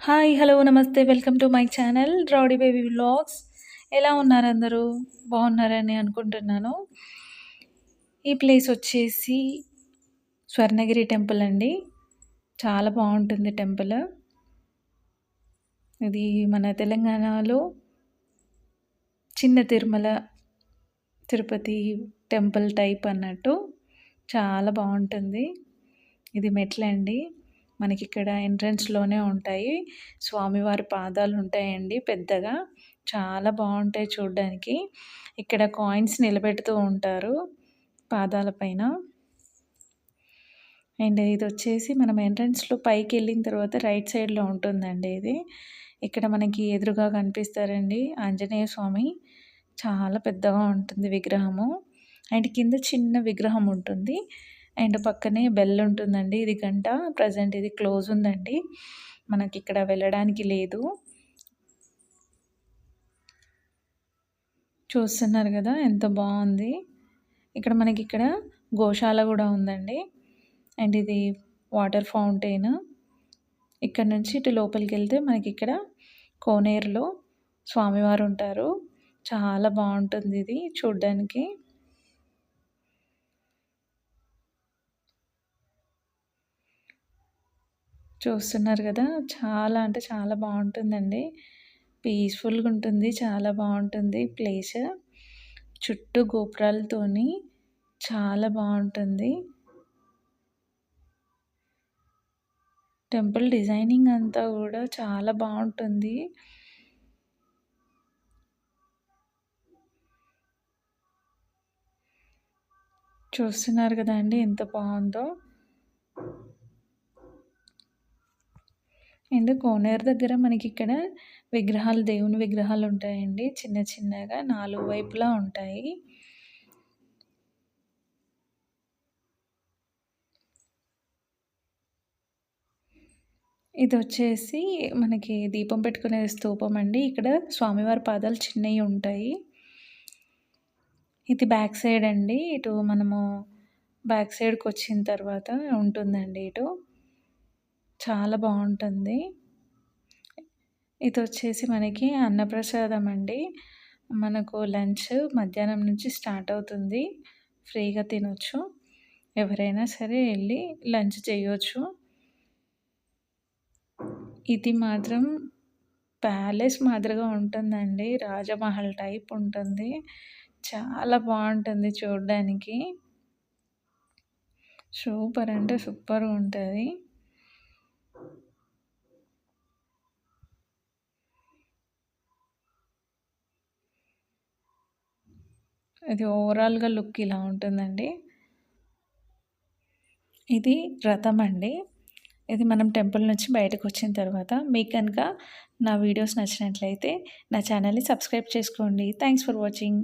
Hi! Hello! నమస్తే. Welcome to my channel rowdy baby vlogs. ఎలా ఉన్నారు అందరూ? బాగున్నారని అనుకుంటున్నాను. ఈ ప్లేస్ వచ్చేసి స్వర్ణగిరి టెంపుల్ అండి. చాలా బాగుంటుంది టెంపుల్. ఇది మన తెలంగాణలో చిన్న తిరుమల, తిరుపతి టెంపుల్ టైప్ అన్నట్టు చాలా బాగుంటుంది. ఇది మెట్లండి. మనకిక్కడ ఎంట్రన్స్‌లోనే ఉంటాయి. స్వామివారి పాదాలు ఉంటాయండి పెద్దగా. చాలా బావుంటాయి చూడ్డానికి. ఇక్కడ కాయిన్స్ నిలబెడుతూ ఉంటారు పాదాల పైన. అండ్ ఇదొచ్చేసి మనం ఎంట్రన్స్‌లో పైకెళ్ళిన తర్వాత రైట్ సైడ్‌లో ఉంటుందండి ఇది. ఇక్కడ మనకి ఎదురుగా కనిపిస్తారండి ఆంజనేయ స్వామి. చాలా పెద్దగా ఉంటుంది విగ్రహము. అండ్ కింద చిన్న విగ్రహం ఉంటుంది. అండ్ పక్కనే బెల్ ఉంటుందండి. ఇది గంట. ప్రెజెంట్ ఇది క్లోజ్ ఉందండి. మనకిక్కడ వెళ్ళడానికి లేదు. చూస్తున్నారు గదా! ఎంత బావుంది. ఇక్కడ మనకిక్కడ గోశాల గూడా ఉందండి. అండ్ ఇది వాటర్ ఫౌంటైన్. ఇక్కడ నుంచి ఇటు లోపలికెళ్తే మనకిక్కడ కోనేరులో స్వామివారు ఉంటారు. చాలా బావుంటుంది ఇది చూడ్డానికి. చూస్తున్నారు గదా! చాలా అంటే చాలా బావుంటుందండి. పీస్‌ఫుల్‌గా ఉంటుంది. చాలా బావుంటుంది ప్లేస్. చుట్టూ గోపురాలతోని చాలా బావుంటుంది. టెంపుల్ డిజైనింగ్ అంతా గూడా చాలా బావుంటుంది. చూస్తున్నారు గదండీ ఎంత బావుందో. అండ్ కోనేరు దగ్గర మనకిక్కడ విగ్రహాలు దేవుని విగ్రహాలు ఉంటాయండి. చిన్న చిన్నగా 4 వైపులా ఉంటాయి. ఇదొచ్చేసి మనకి దీపం పెట్టుకునే స్తూపం అండి. ఇక్కడ స్వామివారి పాదాలు చిన్నయి ఉంటాయి. ఇది బ్యాక్ సైడ్ అండి. ఇటు మనము బ్యాక్ సైడ్‌కొచ్చిన తర్వాత ఉంటుందండి ఇటు. చాలా బావుంటుంది. ఇదొచ్చేసి మనకి అన్నప్రసాదం అండి. మనకు లంచ్ మధ్యాహ్నం నుంచి స్టార్ట్ అవుతుంది. ఫ్రీగా తినొచ్చు. ఎవరైనా సరే ఎళ్లి లంచ్ చేయొచ్చు. ఇది మాత్రం ప్యాలెస్ మాదిరిగా ఉంటుందండి. రాజమహల్ టైప్ ఉంటుంది. చాలా బావుంటుంది చూడ్డానికి. సూపర్ అంటే సూపర్‌గా ఉంటది. ఇది ఓవరాల్‌గా లుక్ ఇలా ఉంటుందండి. ఇది రథం అండి. ఇది మనం టెంపుల్ నుంచి బయటకొచ్చిన తర్వాత మీకు గనుక నా వీడియోస్ నచ్చినట్లయితే నా ఛానల్‌ని సబ్స్క్రైబ్ చేసుకోండి. Thanks for watching.